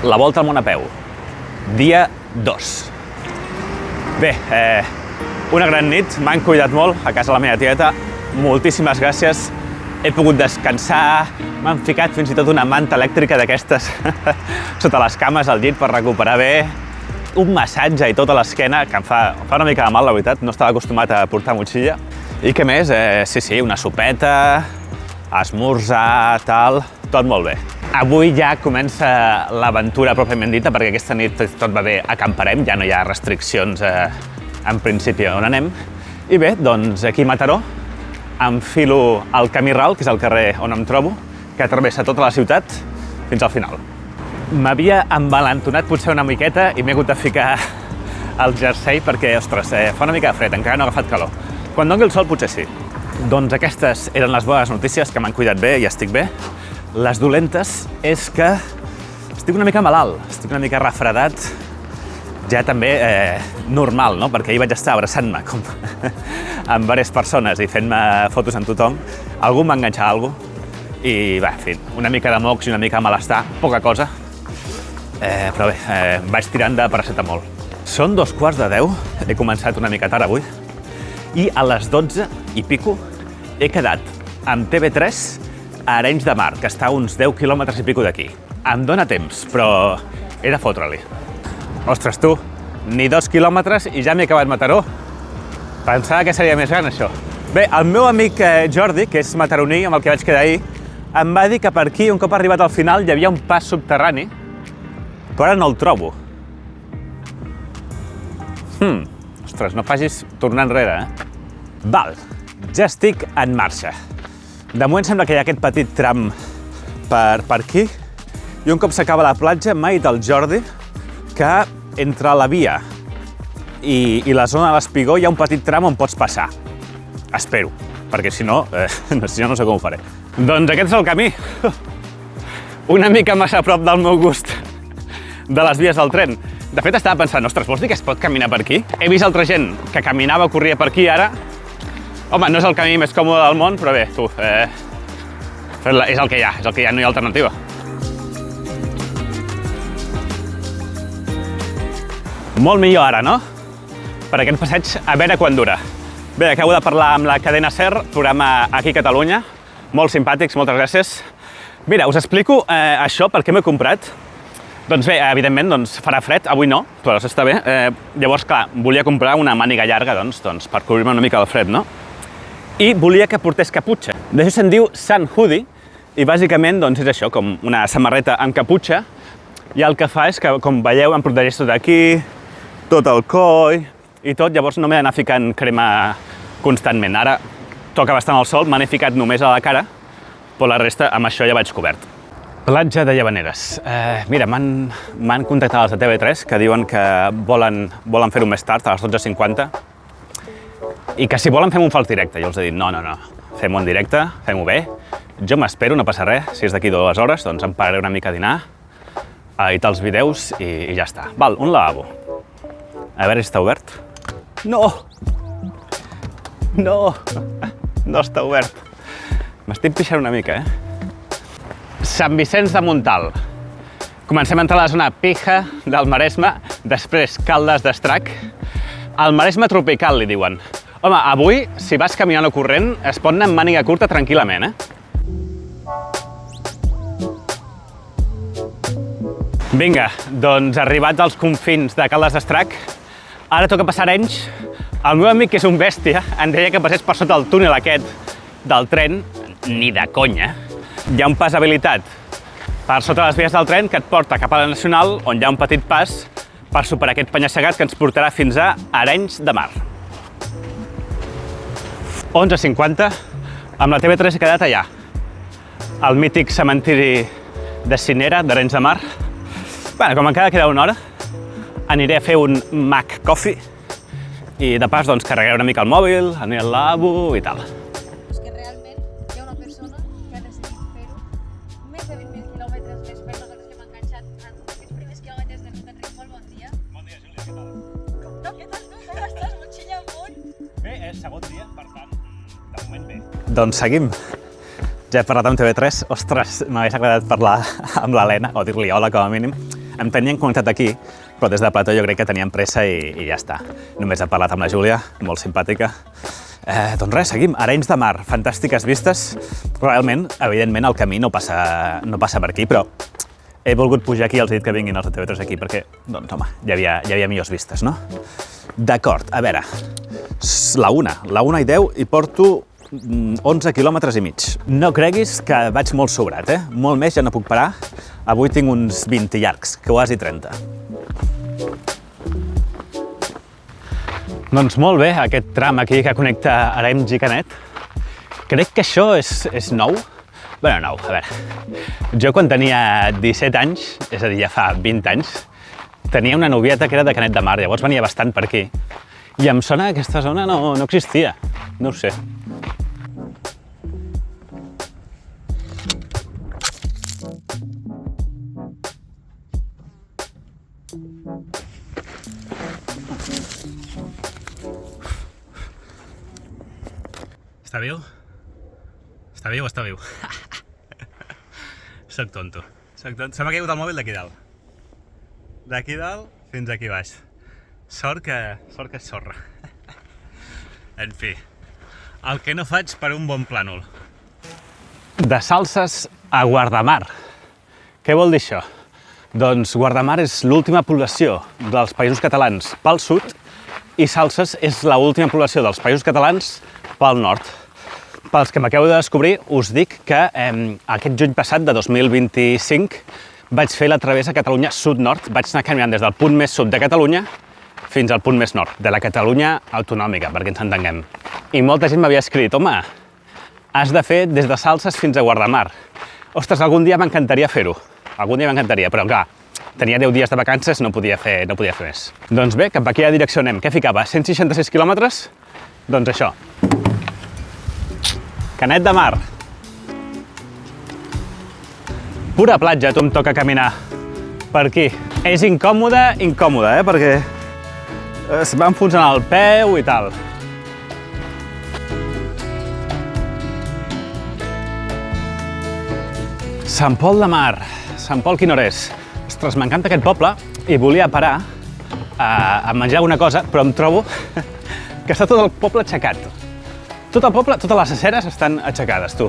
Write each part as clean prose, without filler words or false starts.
La volta al món a peu, dia 2. Bé, una gran nit, m'han cuidat molt a casa la meva tieta, moltíssimes gràcies, he pogut descansar, m'han ficat fins i tot una manta elèctrica d'aquestes sota les cames al llit per recuperar bé, un massatge i tota l'esquena, que em fa una mica de mal, la veritat, no estava acostumat a portar motxilla. I què més? Sí, una sopeta, esmorzar, tal, tot molt bé. Avui ja comença l'aventura pròpiament dita, perquè aquesta nit tot va bé, acamparem, ja no hi ha restriccions en principi on anem. I bé, doncs aquí a Mataró enfilo el camí ral, que és el carrer on em trobo, que travessa tota la ciutat fins al final. M'havia envalentonat potser una miqueta i m'he hagut de ficar el jersei perquè, ostres, fa una mica de fred, encara no ha agafat calor. Quan doni el sol potser sí. Doncs aquestes eren les bones notícies, que m'han cuidat bé i estic bé. Les dolentes és que estic una mica malalt, estic una mica refredat, ja també normal, no? Perquè ahir vaig estar abraçant-me com amb diverses persones i fent-me fotos amb tothom. Algú m'ha enganxat a alguna cosa i, bé, en fi, una mica de mocs i una mica de malestar, poca cosa. Però bé, vaig tirant de paracetamol. Són 9:15, he començat una mica tard avui, i a les 12 i pico he quedat amb TV3 a Arenys de Mar, que està a uns 10 quilòmetres i pico d'aquí. Em dóna temps, però he de fotre-li. Ostres, tu, ni 2 quilòmetres i ja m'he acabat Mataró. Pensava que seria més gran, això. Bé, el meu amic Jordi, que és mataroní, amb el que vaig quedar ahir, em va dir que per aquí, un cop arribat al final, hi havia un pas subterrani, però ara no el trobo. Ostres, no facis tornar enrere, Val, ja estic en marxa. De moment sembla que hi ha aquest petit tram per aquí, i un cop s'acaba la platja m'ha dit el Jordi que entre la via i la zona de l'Espigó hi ha un petit tram on pots passar. Espero, perquè si no, no sé com ho faré. Doncs aquest és el camí. Una mica massa a prop del meu gust de les vies del tren. De fet, estava pensant, ostres, vols dir que es pot caminar per aquí? He vist altra gent que caminava o corria per aquí ara. Home, no és el camí més còmode del món, però bé, tu, és el que hi ha, no hi ha alternativa. Molt millor ara, no? Per aquest passeig, a veure quan dura. Bé, acabo de parlar amb la cadena SER, programa aquí a Catalunya. Molt simpàtics, moltes gràcies. Mira, us explico això, per què m'he comprat. Doncs bé, evidentment, farà fred, avui no, però això està bé. Llavors, clar, volia comprar una màniga llarga, per cobrir-me una mica del fred, no? I volia que portés caputxa. D'això se'n diu Sun Hoodie, i bàsicament és això, com una samarreta amb caputxa, i el que fa és que, com veieu, em protegeix tot aquí, tot el coll i tot, llavors no m'he d'anar ficant crema constantment. Ara toca bastant el sol, me n'he ficat només a la cara, però la resta amb això ja vaig cobert. Platja de Llavaneres. Mira, m'han contactat els de TV3 que diuen que volen fer-ho més tard, a les 12:50, i que si volen fem un fals directe. Jo els he dit, no, fem-ho en directe, fem-ho bé. Jo m'espero, no passa res, si és d'aquí 2 hores, doncs em pararé una mica a dinar, a editar els vídeos i ja està. Val, un lavabo. A veure si està obert. No està obert. M'estic pixant una mica, Sant Vicenç de Montalt. Comencem a entrar a la zona pija del Maresme, després Caldes d'Estrac. El Maresme tropical, li diuen. Home, avui, si vas caminant o corrent, es pot anar amb màniga curta tranquil·lament, Vinga, doncs arribats als confins de Caldes d'Estrac, ara toca passar Arenys. El meu amic, que és un bèstia, em deia que passés per sota el túnel aquest del tren, ni de conya. Hi ha un pas habilitat per sota les vies del tren que et porta cap a la Nacional, on hi ha un petit pas per superar aquest penya-segat que ens portarà fins a Arenys de Mar. 11:50, amb la TV3 he quedat allà, al mític cementiri de Cinera, d'Arenys de Mar. Bé, com encara queda una hora, aniré a fer un Mac Coffee i de pas carregaré una mica el mòbil, aniré al lavabo i tal. És que realment hi ha una persona que ha decidit fer-ho més de 20.000 quilòmetres més per nosaltres que hem enganxat en aquests primers quilòmetres del Enric. Molt bon dia. Bon dia, Júlia, què tal? No, què tal tu? Com estàs? Motxilla amunt? Bé, és segon dia, per tant, de moment bé. Doncs seguim. Ja he parlat amb TV3. Ostres, m'hagués agradat parlar amb l'Helena, o dir-li hola com a mínim. em tenien connectat aquí, però des de plató jo crec que tenien pressa i ja està. Només he parlat amb la Júlia, molt simpàtica. Doncs res, seguim. Arenys de Mar, fantàstiques vistes. Realment, evidentment, el camí no passa per aquí, però he volgut pujar aquí, els he dit que vinguin els de TV3 aquí, perquè, doncs, home, hi havia millors vistes, no? D'acord, a veure, la 1:10 i porto 11 quilòmetres i mig. No creguis que vaig molt sobrat, Molt més ja no puc parar. Avui tinc uns 20 llargs, quasi 30. Doncs molt bé, aquest tram aquí que connecta Arenys i Canet. Crec que això és nou. Bé, nou, a veure. Jo quan tenia 17 anys, és a dir, ja fa 20 anys, tenia una novieta que era de Canet de Mar, llavors venia bastant per aquí. I em sona que aquesta zona no existia, no ho sé. Està viu? Està viu o està viu? Soc tonto. Se m'ha caigut el mòbil d'aquí dalt. D'aquí dalt fins aquí baix. Sort que és sorra. En fi, el que no faig per un bon plànol. De Salses a Guardamar. Què vol dir això? Doncs Guardamar és l'última població dels Països Catalans pel sud i Salses és l'última població dels Països Catalans pel nord. Pels que m'acabo de descobrir, us dic que aquest juny passat de 2025 vaig fer la travessa Catalunya sud-nord. Vaig anar caminant des del punt més sud de Catalunya fins al punt més nord, de la Catalunya autonòmica, perquè ens entenguem. I molta gent m'havia escrit, home, has de fer des de Salses fins a Guardamar. Ostres, algun dia m'encantaria fer-ho. Algun dia m'encantaria, però clar, tenia 10 dies de vacances, no podia fer més. Doncs bé, cap a quina direcció anem? Què ficava? 166 quilòmetres? Doncs això. Canet de Mar. Pura platja, tu em toca caminar per aquí. És incòmode, perquè es va enfonsant el peu i tal. Sant Pol de Mar. Sant Pol, quina hora és? Ostres, m'encanta aquest poble i volia parar a menjar alguna cosa, però em trobo que està tot el poble aixecat. Tot el poble, totes les aceres estan aixecades, tu.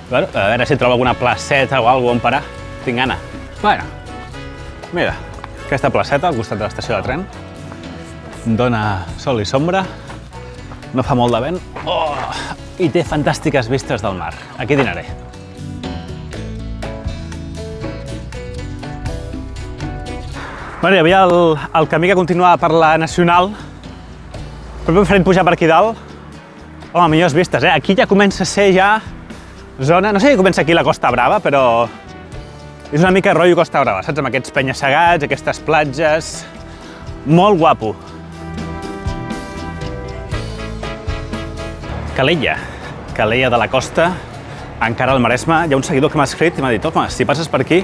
Bueno, a veure si trobo alguna placeta o alguna cosa on parar. Tinc gana. Bueno, mira, aquesta placeta al costat de l'estació de tren dona sol i sombra, no fa molt de vent, i té fantàstiques vistes del mar. Aquí dinaré. Bueno, hi havia el camí que continuava per la Nacional, però hem preferit pujar per aquí dalt. Home, millors vistes, Aquí ja comença a ser ja zona... No sé si comença aquí la Costa Brava, però és una mica rotllo Costa Brava, saps? Amb aquests penya-segats, aquestes platges... Molt guapo. Calella de la Costa, encara al Maresme. Hi ha un seguidor que m'ha escrit i m'ha dit, home, si passes per aquí,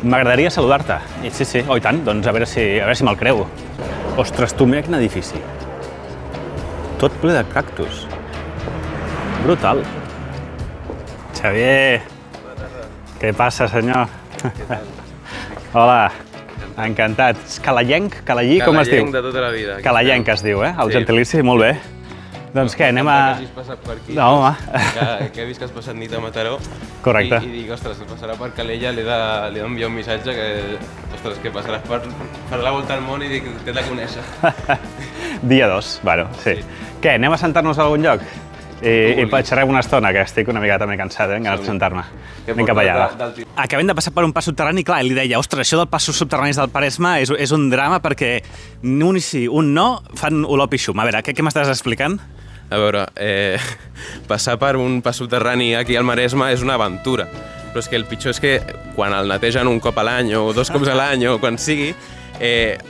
m'agradaria saludar-te. I sí, oi tant, doncs a veure si me'l creu. Ostres, tu, mira quin edifici. Tot ple de cactus. Brutal. Xavier, què passa, senyor? Hola, encantat. És calellenc, calellí, com es diu? Calellenc de tota la vida. Calellenc es diu, el gentilici, molt bé. Doncs què, anem a... Que hagis passat per aquí. No, home. Que he vist que has passat nit a Mataró. Correcte. I dic, ostres, si passarà per Calella, li he d'enviar un missatge que, ostres, que passaràs per la volta al món i dic, t'he de conèixer. Dia 2, bueno, sí. Què, anem a sentar-nos a algun lloc? I xerrem una estona, que estic una mica també cansat, ganes de sentar-me. Anem cap allà, va. Acabem de passar per un pas subterrani, clar, i li deia, ostres, això del passos subterranis del Maresme és un drama perquè un sí, un no, fan olor pixum. A veure, què m'estàs explicant? A veure, passar per un pas subterrani aquí al Maresme és una aventura, però és que el pitjor és que quan el netegen un cop a l'any o 2 cops a l'any o quan sigui,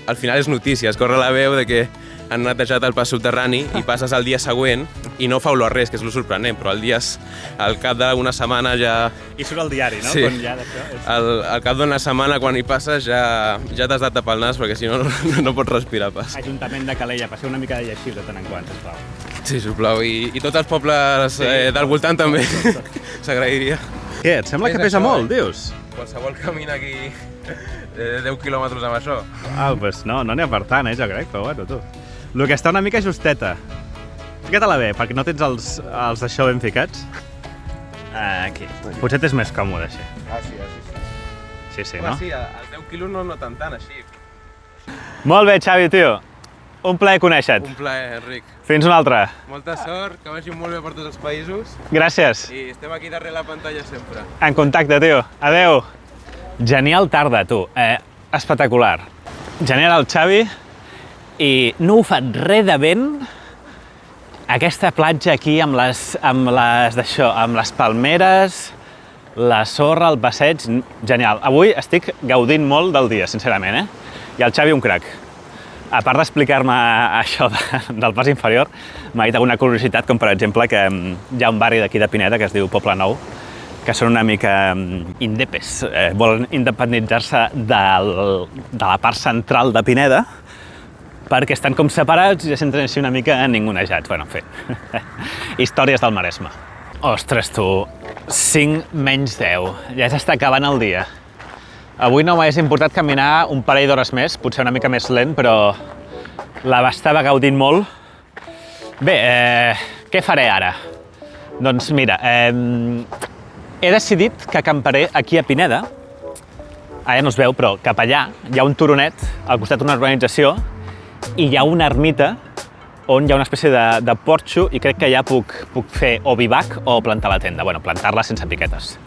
al final és notícia, es corre la veu de que han netejat el pas subterrani i passes el dia següent i no fa olor a res, que és lo sorprenent, però al cap d'una setmana ja... I surt al diari, no? Sí. Quan ja d'això... Al cap d'una setmana, quan hi passes, ja t'has de tapar el nas, perquè si no, no pots respirar pas. Ajuntament de Calella, passeu una mica de lleixiu de tant en quant, sisplau. Sí, sisplau, i tots els pobles del voltant també s'agrairia. Què, et sembla que pesa molt, dius? Qualsevol camina aquí 10 quilòmetres amb això. Doncs no n'hi ha per tant, jo crec, però bueno, tu. El que està una mica justeta. Fica-te-la bé, perquè no tens els d'això ben ficats. Aquí. Potser t'és més còmode, així. Sí. Sí, Home, no? sí, els 10 quilos no noten tant, així. Molt bé, Xavi, tio. Un plaer conèixer-te. Un plaer, Enric. Fins una altra. Molta sort, que vagi molt bé per tots els països. Gràcies. I estem aquí darrere la pantalla sempre. En contacte, tio. Adeu. Genial tarda, tu. Espectacular. Genial el Xavi i no ho fa res de vent aquesta platja aquí amb les palmeres, la sorra, el passeig. Genial. Avui estic gaudint molt del dia, sincerament, I el Xavi un crac. A part d'explicar-me això del pas inferior, m'ha dit alguna curiositat, com per exemple que hi ha un barri d'aquí de Pineda que es diu Poble Nou, que són una mica indepes, volen independitzar-se de la part central de Pineda perquè estan com separats i se senten així una mica ningunejats. Bueno, en fi, històries del Maresme. Ostres, tu, 5 menys 10, ja s'està acabant el dia. Avui no m'hagués importat caminar un parell d'hores més, potser una mica més lent, però l'estava gaudint molt. Bé, què faré ara? Doncs mira, he decidit que acamparé aquí a Pineda. Ara no es veu, però cap allà hi ha un turonet al costat d'una urbanització i hi ha una ermita on hi ha una espècie de porxo i crec que allà puc fer o bivac o plantar la tenda. Bueno, plantar-la sense piquetes.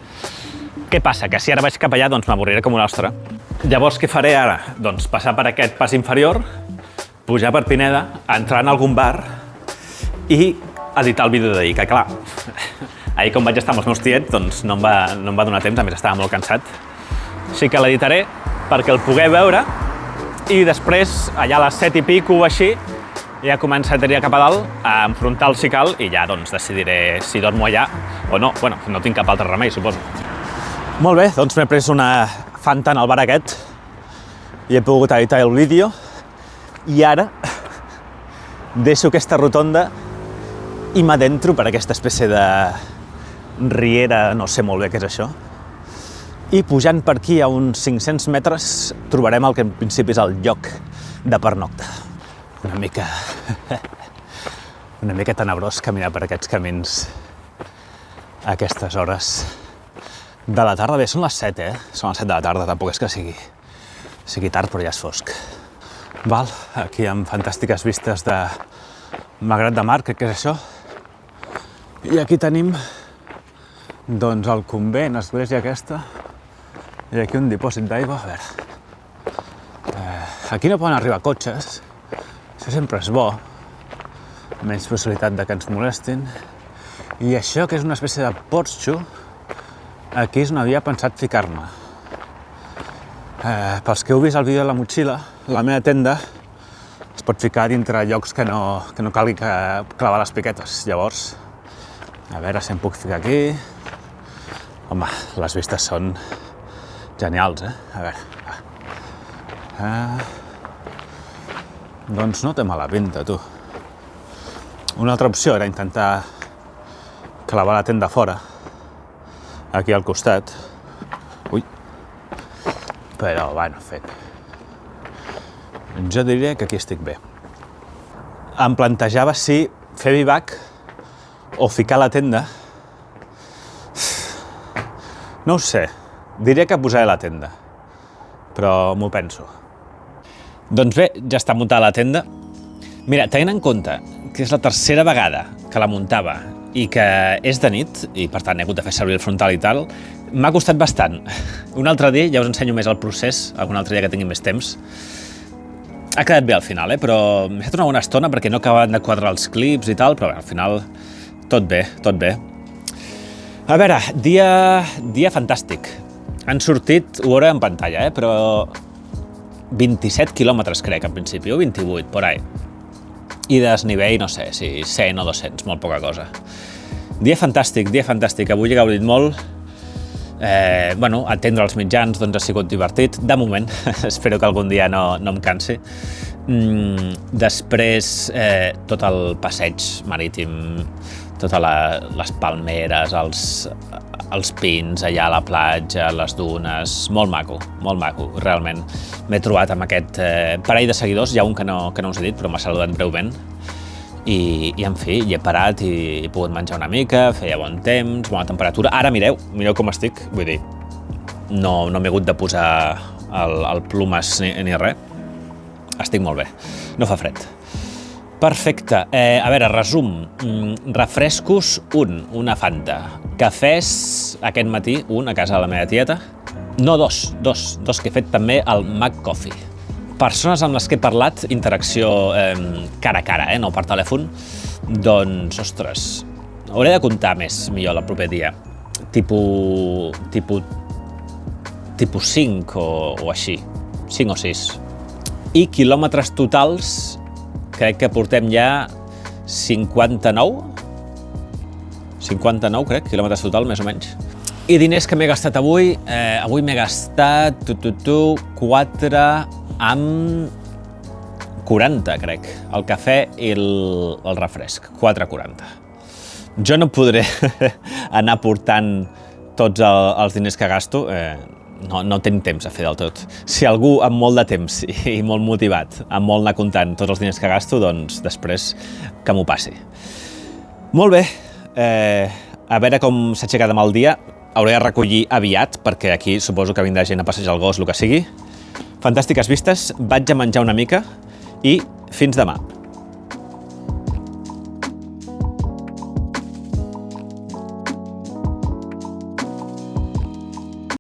Què passa? Que si ara vaig cap allà, doncs m'avorriré com un ostre. Llavors, què faré ara? Doncs passar per aquest pas inferior, pujar per Pineda, entrar en algun bar i editar el vídeo d'ahir, que clar, ahir com vaig estar amb els meus tiets, doncs no em va donar temps, a més estava molt cansat. Així que l'editaré perquè el pugueu veure i després, allà a les 7 i pico o així, ja començaria cap a dalt a enfrontar el si cal i ja doncs decidiré si dormo allà o no. Bueno, no tinc cap altre remei, suposo. Molt bé, doncs m'he pres una Fanta en el bar aquest i he pogut editar el vídeo i ara deixo aquesta rotonda i m'adentro per aquesta espècie de riera, no sé molt bé què és això, i pujant per aquí a uns 500 metres trobarem el que en principi és el lloc de pernocta. Una mica tenebrós caminar per aquests camins a aquestes hores de la tarda. Bé, són les 7, Són les 7 de la tarda, tampoc és que sigui tard, però ja és fosc. Val, aquí amb fantàstiques vistes de Malgrat de Mar, crec que és això. I aquí tenim, doncs, el convent, l'església aquesta, i aquí un dipòsit d'aigua. A veure, aquí no poden arribar cotxes, això sempre és bo, menys possibilitat de que ens molestin. I això, que és una espècie de porxo, aquí és on havia pensat ficar-me. Pels que heu vist el vídeo de la motxilla, la meva tenda es pot ficar dintre llocs que no calgui clavar les piquetes. Llavors, a veure si em puc ficar aquí. Home, les vistes són genials, A veure. Doncs no té mala pinta, tu. Una altra opció era intentar clavar la tenda fora, aquí al costat. Ui. Però, bueno, fet. Jo diria que aquí estic bé. Em plantejava si fer bivac o ficar la tenda. No ho sé. Diria que posaré la tenda. Però m'ho penso. Doncs bé, ja està muntada la tenda. Mira, tenint en compte que és la tercera vegada que la muntava i que és de nit, i per tant he hagut de fer servir el frontal i tal, m'ha costat bastant. Un altre dia ja us ensenyo més el procés, algun altre dia que tingui més temps. Ha quedat bé al final, però m'he fet una bona estona perquè no acabaven de quadrar els clips i tal, però bé, al final tot bé, tot bé. A veure, dia fantàstic. Han sortit, ho veureu en pantalla, però 27 quilòmetres crec en principi, o 28, por ahí. I de desnivell, no sé, si 100 o 200, molt poca cosa. Dia fantàstic, avui he gaudit molt. Atendre els mitjans doncs ha sigut divertit, de moment, espero que algun dia no em cansi. Després, tot el passeig marítim totes les palmeres, els pins allà a la platja, les dunes, molt maco, realment. M'he trobat amb aquest parell de seguidors, hi ha un que no us he dit, però m'ha saludat breument, i en fi, hi he parat i he pogut menjar una mica, feia bon temps, bona temperatura. Ara mireu com estic, vull dir, no m'he hagut de posar el plomes ni res. Estic molt bé, no fa fred. Perfecte. A veure, resum. Refrescos, una Fanta. Cafès, aquest matí, a casa de la meva tieta. No, dos que he fet també al McCoffee. Persones amb les que he parlat, interacció cara a cara, no per telèfon, doncs, ostres, hauré de comptar millor el proper dia. Tipus 5 o així, 5 o 6. I quilòmetres totals, crec que portem ja 59, crec, quilòmetres total, més o menys. I diners que m'he gastat avui m'he gastat 4 amb 40, crec, el cafè i el refresc, 4,40. Jo no podré anar portant tots els diners que gasto, no tinc temps a fer del tot. Si algú amb molt de temps i molt motivat, amb molt anar comptant tots els diners que gasto, doncs després que m'ho passi. Molt bé, a veure com s'ha aixecat amb el dia. Hauré de recollir aviat, perquè aquí suposo que vindrà gent a passejar el gos, el que sigui. Fantàstiques vistes, vaig a menjar una mica i fins demà.